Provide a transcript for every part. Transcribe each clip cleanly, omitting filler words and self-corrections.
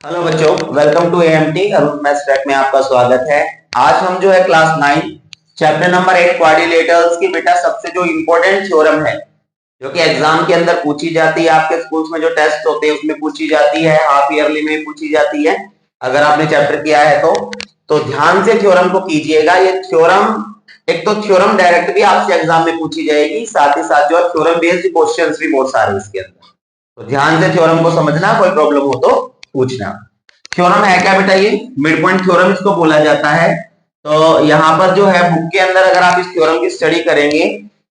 Hello बच्चों, welcome to AMT Arun maths track में आपका स्वागत है। आज हम जो है क्लास 9 चैप्टर नंबर 8 क्वाड्रिलेटरल्स की बेटा सबसे जो इम्पोर्टेंट थ्योरम है जो कि एग्जाम के अंदर पूछी जाती है, आपके स्कूल्स में जो टेस्ट होते हैं उसमें पूछी जाती है, हाफ ईयरली में पूछी जाती है। अगर आपने चैप्टर किया है तो ध्यान से थ्योरम को कीजिएगा। ये थ्योरम एक तो थ्योरम डायरेक्ट भी आपसे एग्जाम में पूछी जाएगी, साथ ही साथ जो है थ्योरम बेस्ड क्वेश्चंस भी बहुत सारे इसके अंदर। तो ध्यान से थ्योरम को समझना, कोई प्रॉब्लम हो तो पूछना। थ्योरम है क्या बेटा? ये मिड पॉइंट थ्योरम इसको बोला जाता है। तो यहाँ पर जो है बुक के अंदर अगर आप इस थ्योरम की स्टडी करेंगे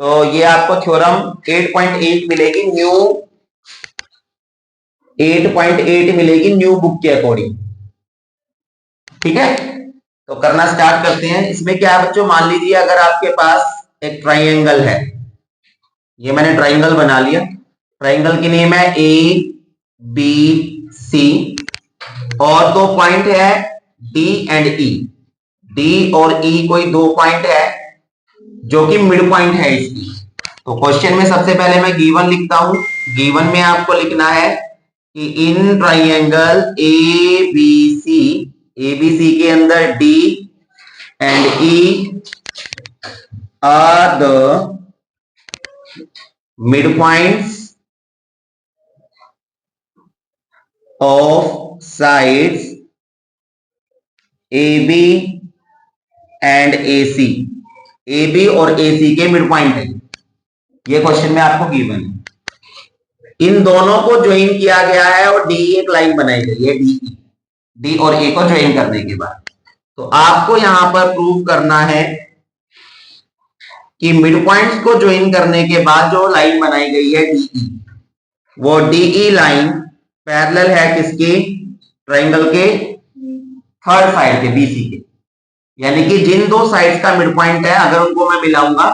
तो ये आपको थ्योरम 8.8 मिलेगी, न्यू 8.8 मिलेगी न्यू बुक के अकॉर्डिंग। ठीक है, तो करना स्टार्ट करते हैं। इसमें क्या है बच्चों, मान लीजिए अगर आपके पास एक ट्राइंगल है, ये मैंने ट्राइंगल बना लिया। ट्राइंगल की नेम है ए बी सी और दो पॉइंट है डी एंड ई। डी और ई कोई दो पॉइंट है जो कि मिड पॉइंट है इसकी। तो क्वेश्चन में सबसे पहले मैं गिवन लिखता हूं। गिवन में आपको लिखना है कि इन ट्राइंगल ए बी सी के अंदर D and E R the mid points of sides AB and AC। AB और AC के मिड पॉइंट है, ये क्वेश्चन में आपको गिवन है। इन दोनों को ज्वाइन किया गया है और डी एक लाइन बनाई गई है, डी और ए को ज्वाइन करने के बाद तो आपको यहां पर प्रूव करना है कि मिड पॉइंट्स को ज्वाइन करने के बाद जो लाइन बनाई गई है डीई, वो डीई लाइन पैरेलल है किसके? ट्रायंगल के थर्ड साइड के, बीसी के। यानी कि जिन दो साइड्स का मिड पॉइंट है अगर उनको मैं मिलाऊंगा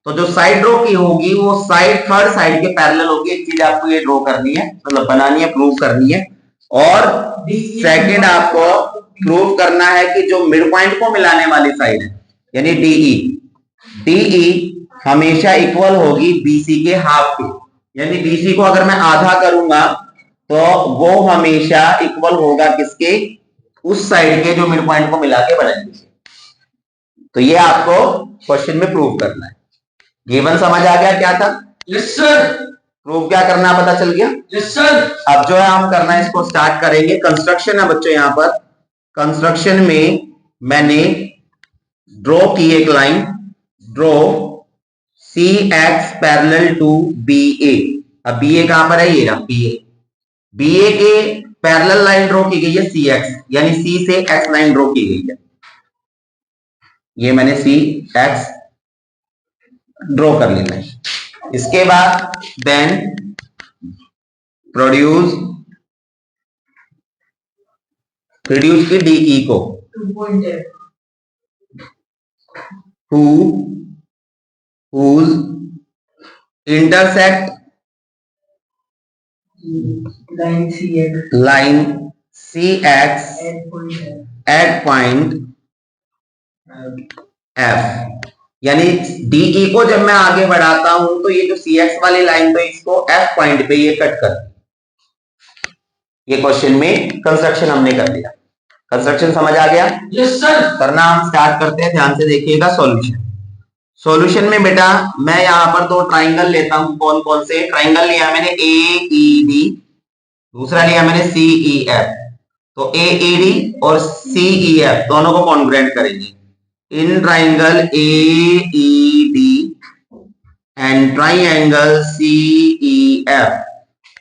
तो जो साइड ड्रॉ की होगी वो साइड थर्ड साइड के पैरेलल होगी। एक चीज आपको ये ड्रॉ करनी है, मतलब बनानी है, प्रूव करनी है। और सेकंड आपको प्रूव करना है कि जो मिड पॉइंट को मिलाने वाली साइड है यानी डीई हमेशा इक्वल होगी बीसी के हाफ के। यानी बीसी को अगर मैं आधा करूंगा तो वो हमेशा इक्वल होगा किसके? उस साइड के जो मिड पॉइंट को मिला के बनाएंगे। तो ये आपको क्वेश्चन में प्रूव करना है। गिवन समझ आ गया क्या था? Yes sir. प्रूव क्या करना पता चल गया? Yes sir. अब जो है हम करना इसको स्टार्ट करेंगे। कंस्ट्रक्शन है बच्चों, यहां पर कंस्ट्रक्शन में मैंने ड्रॉ की एक line, draw C X parallel to B A. अब बी ए कहां पर है? ये रहा बी ए। बीए के पैरेलल लाइन ड्रॉ की गई है सी एक्स, यानी सी से एक्स लाइन ड्रॉ की गई है। ये मैंने सी एक्स ड्रॉ कर लेना है। इसके बाद देन प्रोड्यूस की डीई को whose intersect line CX at point F। यानी DE को जब मैं आगे बढ़ाता हूं तो ये जो CX वाली लाइन तो इसको F पॉइंट पे ये कट कर। ये क्वेश्चन में कंस्ट्रक्शन हमने कर लिया। कंस्ट्रक्शन समझ आ गया? Yes sir. करना हम स्टार्ट करते हैं, ध्यान से देखिएगा। सॉल्यूशन सॉल्यूशन में बेटा मैं यहां पर दो ट्राइंगल लेता हूं। कौन कौन से ट्राइंगल लिया मैंने? AED, दूसरा लिया मैंने CEF। तो AED और CEF दोनों को कॉन्ग्रुएंट करेंगे। In triangle AED and triangle CEF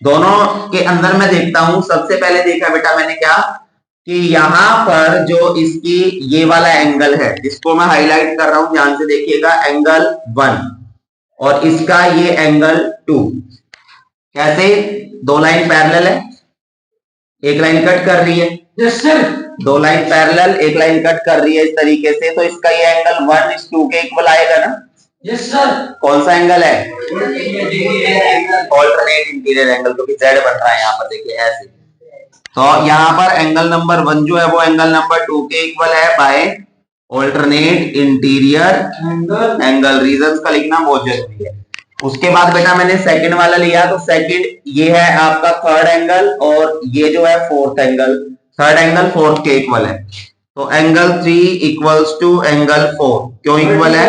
दोनों के अंदर मैं देखता हूं। सबसे पहले देखा बेटा मैंने क्या कि यहां पर जो इसकी ये वाला एंगल है, इसको मैं हाईलाइट कर रहा हूं, ध्यान से देखिएगा। एंगल 1 और इसका ये एंगल 2। कैसे? दो लाइन पैरेलल है, एक लाइन कट कर रही है। Yes sir. दो लाइन पैरेलल, एक लाइन कट कर रही है इस तरीके से, तो इसका ये एंगल 1:2 के इक्वल आएगा ना? Yes sir. कौन सा एंगल है? ऑल्टरनेट इंटीरियर एंगल, क्योंकि जेड बन रहा है यहां पर, देखिए ऐसे। तो यहां पर एंगल नंबर 1 जो है वो एंगल नंबर 2 के इक्वल है by alternate interior angle. Reasons का लिखना बहुत जरूरी है। उसके बाद बेटा मैंने सेकंड वाला लिया, तो सेकंड ये है आपका थर्ड एंगल और ये जो है fourth angle. Third angle fourth के इक्वल है, तो एंगल 3 इक्वल्स टू एंगल 4। क्यों इक्वल है?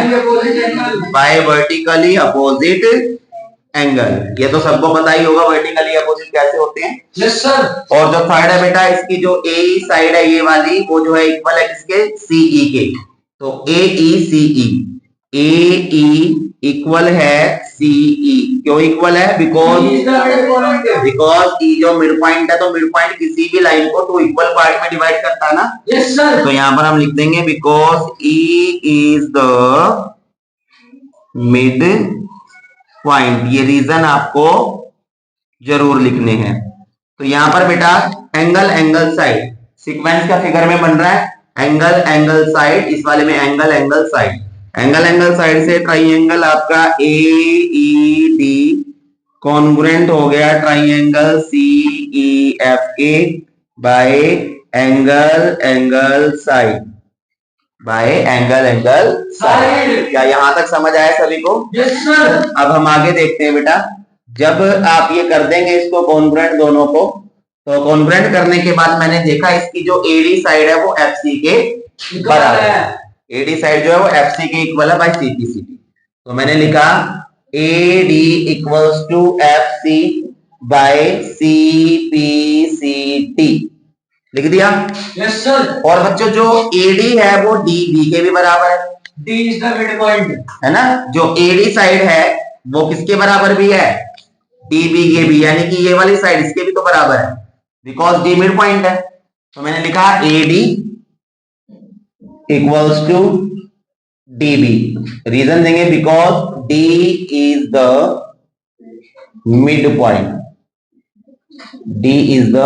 By vertically opposite angle. ये तो सबको पता ही होगा वर्टिकली अपोजिट कैसे होते हैं। Yes sir. और जो थर्ड है बेटा, इसकी जो ए साइड है ये वाली, वो जो है इक्वल है किसके? सीई के। तो ए ई सी ई, ए ई इक्वल है सीई। क्यों इक्वल है? बिकॉज ई जो मिड पॉइंट है, तो मिड पॉइंट किसी भी लाइन को टू इक्वल पार्ट में डिवाइड करता है ना। Yes sir. तो यहां पर हम लिख देंगे because E is the mid point. ये रीजन आपको जरूर लिखने हैं। तो यहां पर बेटा एंगल एंगल साइड सीक्वेंस का फिगर में बन रहा है, एंगल एंगल साइड, इस वाले में angle angle side. Angle angle side से ट्राइंगल आपका ए ई डी कॉन्ग्रुएंट हो गया triangle C E F A by angle angle side, by angle angle side. क्या यहां तक समझ आया सभी को? Yes sir. अब हम आगे देखते हैं बेटा, जब आप ये कर देंगे इसको कॉन्ग्रुएंट दोनों को, तो कॉन्ग्रुएंट करने के बाद मैंने देखा इसकी जो एडी साइड है वो एफसी के बराबर है। एडी साइड जो है वो एफसी के इक्वल है बाय सीपीसीटी। तो मैंने लिखा AD equals to FC by CPCT, लिख दिया। Yes sir. और बच्चों जो एडी है वो डीबी के भी बराबर है। D is the mid point, है ना। जो एडी साइड है वो किसके बराबर भी है? डीबी के भी, यानी कि ये वाली साइड इसके भी तो बराबर है, बिकॉज डी मिड पॉइंट है। तो मैंने लिखा AD equals to DB. Reason देंगे because D is the mid point, D is the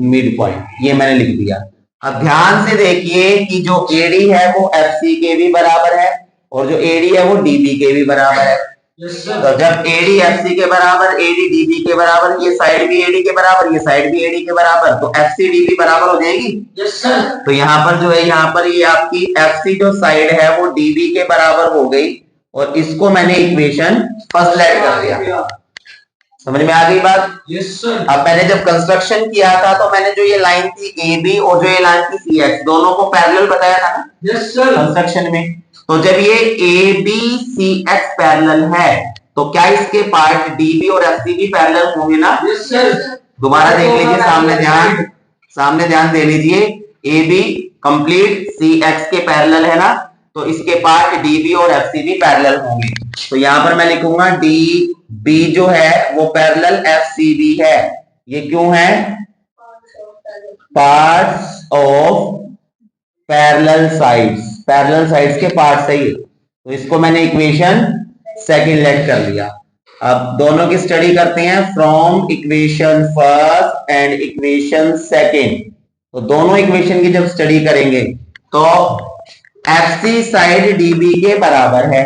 mid point, ये मैंने लिख दिया। अब ध्यान से देखिए कि जो एडी है वो एफसी के भी बराबर है और जो एडी है वो डीबी के भी बराबर है। तो जब एडी एफसी के बराबर, एडी डीबी के बराबर, ये साइड भी एडी के बराबर, ये साइड भी एडी के बराबर, तो एफसी डीबी बराबर हो जाएगी। Yes sir. तो यहाँ पर जो है, यहाँ पर ये आपकी एफसी जो साइड है वो डीबी के बराबर हो गई और इसको मैंने इक्वेशन फर्स्ट लेट कर दिया। समझ में आ गई बात? Yes sir. अब मैंने जब कंस्ट्रक्शन किया था तो मैंने जो ये लाइन थी ए बी और जो ये लाइन थी सी एक्स, दोनों को पैरेलल बताया था ना। Yes sir. कंस्ट्रक्शन में तो जब ये A B C X parallel है तो क्या इसके पार्ट डी बी और एफ सी भी पैरेलल होंगे ना। Yes sir. दोबारा देख लीजिए, सामने ध्यान दे लीजिए। A B complete C X के पैरेलल है ना, तो इसके पार्ट डी बी और एफ सी भी पैरेलल होंगे। तो यहां पर मैं लिखूंगा डी बी जो है वो पैरेलल एफ सी बी है। ये क्यों है? Parts of parallel sides, parallel sides के पार्ट सही है। तो इसको मैंने इक्वेशन सेकंड लेट कर लिया। अब दोनों की स्टडी करते हैं from equation first and equation second. तो दोनों इक्वेशन की जब स्टडी करेंगे तो एफसी साइड डीबी के बराबर है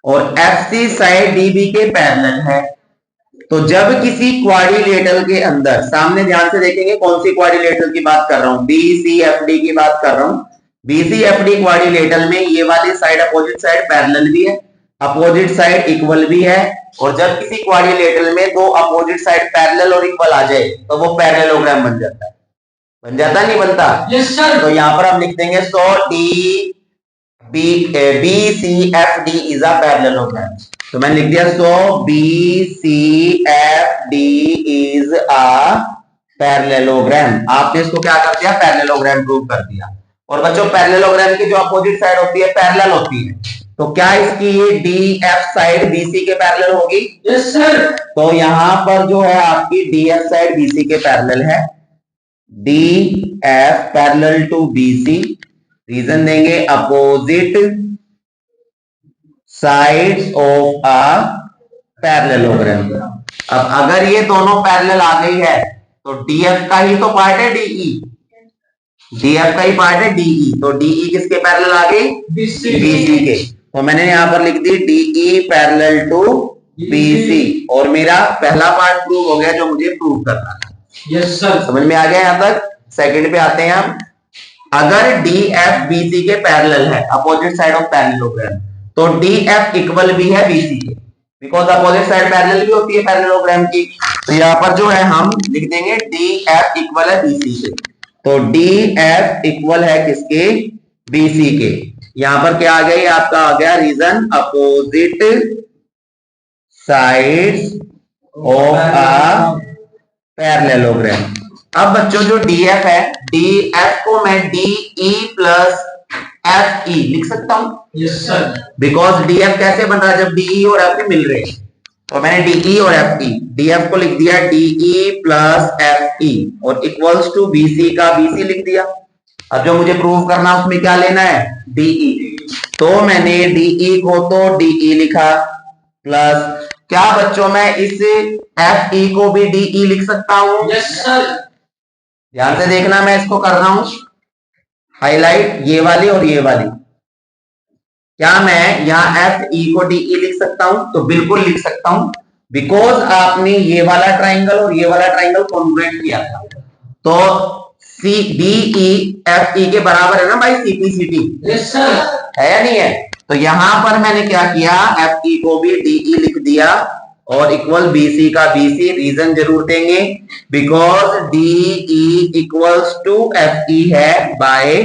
और एफसी साइड डीबी के पैरेलल है। तो जब किसी क्वाड्रिलेटरल के अंदर, सामने ध्यान से देखेंगे कौन सी क्वाड्रिलेटरल की बात कर रहा हूं, बीसीएफडी की बात कर रहा हूं। बीसीएफडी क्वाड्रिलेटरल में ये वाली साइड अपोजिट साइड पैरेलल भी है, अपोजिट साइड इक्वल भी है। और जब किसी क्वाड्रिलेटरल में दो अपोजिट साइड पैरेलल और इक्वल आ जाए तो वो पैरेललोग्राम बन जाता है। बन जाता नहीं बनता? Yes sir. तो यहां पर हम लिख देंगे so D B C F D is a parallelogram. तो मैंने लिख दिया so B C F D is a parallelogram. आपने इसको क्या कर दिया? पैरेललोग्राम प्रूव कर दिया। और बच्चों पैरेललोग्राम की जो अपोजिट साइड होती है पैरेलल होती है, तो क्या इसकी ये डी एफ साइड बीसी के पैरेलल होगी? Yes sir. तो यहां पर जो है आपकी डी एफ साइड बीसी के पैरेलल है, D F parallel to BC. Reason देंगे opposite sides of a parallelogram. अब अगर ये दोनों पैरेलल आ गई है तो डीएफ का ही तो पार्ट है डीई, डीएफ का ही पार्ट है डीई। तो डीई किसके पैरेलल आ गई? बीसी के। तो मैंने यहां पर लिख दी डीई पैरेलल टू बीसी और मेरा पहला पार्ट प्रूव हो गया जो मुझे प्रूव करना था। Yes sir. समझ में आ गया यहां तक? सेकंड पे आते हैं हम। अगर डीएफ बीसी के पैरेलल है, अपोजिट साइड ऑफ पैरेललोग्राम, तो डीएफ इक्वल भी है बीसी के, बिकॉज अपोजिट साइड पैरेलल भी होती है पैरेललोग्राम की। तो यहां पर जो है हम लिख देंगे डीएफ इक्वल है बीसी से। तो डी एफ इक्वल है किसके? बीसी के। यहां पर क्या आ गया? ये आपका आ गया reason opposite sides of a parallelogram. अब बच्चों जो डीएफ है, डीएफ को मैं डीई प्लस एफ ई लिख सकता हूं। Yes sir. बिकॉज डीएफ कैसे बन रहा है? जब डीई और एफ मिल रहे हैं, तो मैंने डीई और एफ ई, डीएफ को लिख दिया डीई प्लस एफ ई और इक्वल्स टू बीसी का बीसी लिख दिया। अब जो मुझे प्रूव करना उसमें क्या लेना है? डीई। तो मैंने डीई को तो डीई लिखा प्लस क्या बच्चों मैं इस एफ ई को भी डीई लिख सकता हूं? Yes sir. ध्यान से देखना, मैं इसको कर रहा हूं हाईलाइट, ये वाली और ये वाली। क्या मैं यहाँ एफ ई को डीई लिख सकता हूं? तो बिल्कुल लिख सकता हूं, बिकॉज आपने ये वाला ट्राइंगल और ये वाला ट्राइंगल कॉन्ग्रुएंट किया था। तो सी डीई एफ ई के बराबर है ना भाई सीपी सीटी? Yes sir. है या नहीं है? तो यहां पर मैंने क्या किया? एफ ई को भी डीई लिख दिया और इक्वल बीसी का बीसी। रीजन जरूर देंगे, because DE equals to F E है बाय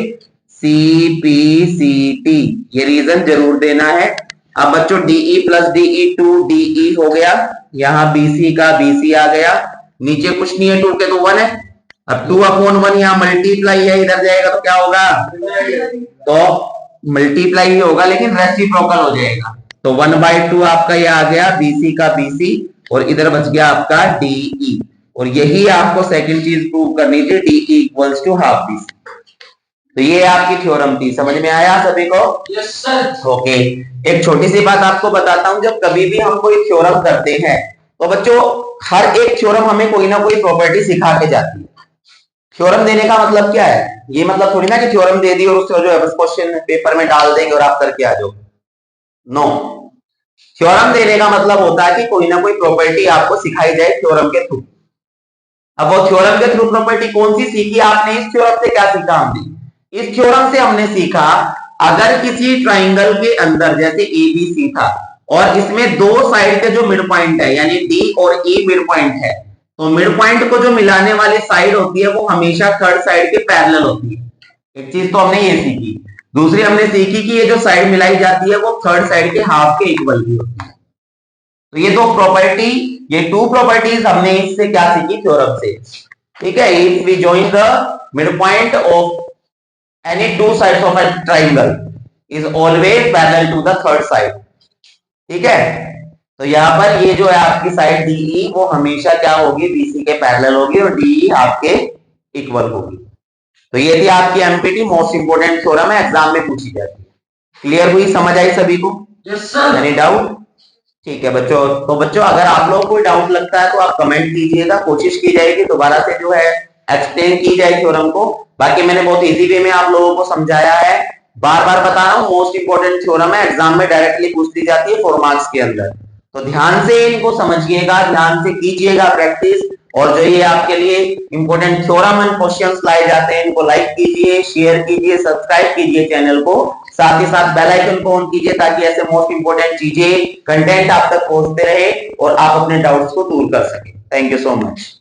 सीपीसीटी। ये रीजन जरूर देना है। अब बच्चों DE plus DE two DE हो गया, यहां बीसी का बीसी आ गया, नीचे कुछ नहीं है, 2 के तो 1 है। अब 2/1 यहाँ मल्टीप्लाई है, इधर जाएगा तो क्या होगा? तो मल्टीप्लाई ही होगा लेकिन रेसिप्रोकल हो जाएगा। तो 1/2 आपका ये आ गया बीसी का बीसी और इधर बच गया आपका डीई। और यही आपको सेकंड चीज प्रूव करनी थी, DE equals to half BC. तो ये आपकी थ्योरम थी। समझ में आया सभी को? Yes sir. ओके। एक छोटी सी बात आपको बताता हूं, जब कभी भी हम कोई थ्योरम करते हैं तो बच्चों हर एक थ्योरम हमें कोई ना कोई प्रॉपर्टी सिखा के जाती है। थ्योरम देने का मतलब क्या है? ये मतलब थोड़ी ना कि थ्योरम दे दी और उससे जो है बस क्वेश्चन पेपर में डाल देंगे और आप करके आ जाओ। नो, थ्योरम देने का मतलब होता है कि कोई ना कोई प्रॉपर्टी आपको सिखाई जाए थ्योरम के थ्रू। अब वो थ्योरम के थ्रू प्रॉपर्टी कौन सी सीखी आपने? इस थ्योरम से क्या सीखा हमने? इस थ्योरम से हमने सीखा अगर किसी ट्राइंगल के अंदर जैसे एबीसी था और इसमें दो साइड के जो मिड पॉइंट है यानी डी और ई मिड पॉइंट है, तो मिड पॉइंट को जो मिलाने वाली साइड होती है वो हमेशा थर्ड साइड के पैरेलल होती है। एक चीज तो हमने ये सीखी। दूसरी हमने सीखी कि ये जो साइड मिलाई जाती है वो थर्ड साइड के हाफ के इक्वल भी होती है। तो ये दो प्रॉपर्टी, ये 2 प्रॉपर्टीज हमने इससे क्या सीखी? थ्योरम से। ठीक है, if we join the mid point of any two sides of a triangle is always parallel to the third side। ठीक है, तो यहां पर ये जो है आपकी साइड डीई वो हमेशा क्या होगी? बीसी के पैरेलल होगी और डीई आपके इक्वल होगी। तो ये थी आपकी एमपीटी मोस्ट इंपोर्टेंट थ्योरम है, एग्जाम में पूछी जाती है। क्लियर हुई? समझ आई सभी को? Yes sir. Any doubt? ठीक है बच्चों। तो बच्चों अगर आप लोगों को कोई डाउट लगता है तो आप कमेंट कीजिएगा, कोशिश की जाएगी दोबारा से जो है एक्सप्लेन की जाए थ्योरम को। बाकी मैंने बहुत इजी वे में आप लोगों को समझाया है। बार बार बता रहा हूं, मोस्ट इंपोर्टेंट थ्योरम है, एग्जाम में डायरेक्टली पूछती जाती है 4 मार्क्स के अंदर। तो ध्यान से इनको समझिएगा, ध्यान से कीजिएगा प्रैक्टिस। और जो ये आपके लिए इंपोर्टेंट थ्योरम एंड क्वेश्चंस लाए जाते हैं इनको लाइक कीजिए, शेयर कीजिए, सब्सक्राइब कीजिए चैनल को। साथ ही साथ बेल आइकन को ऑन कीजिए ताकि ऐसे मोस्ट इंपोर्टेंट चीजें, कंटेंट आप तक पहुंचते रहे और आप अपने डाउट्स को दूर कर सके। Thank you so much.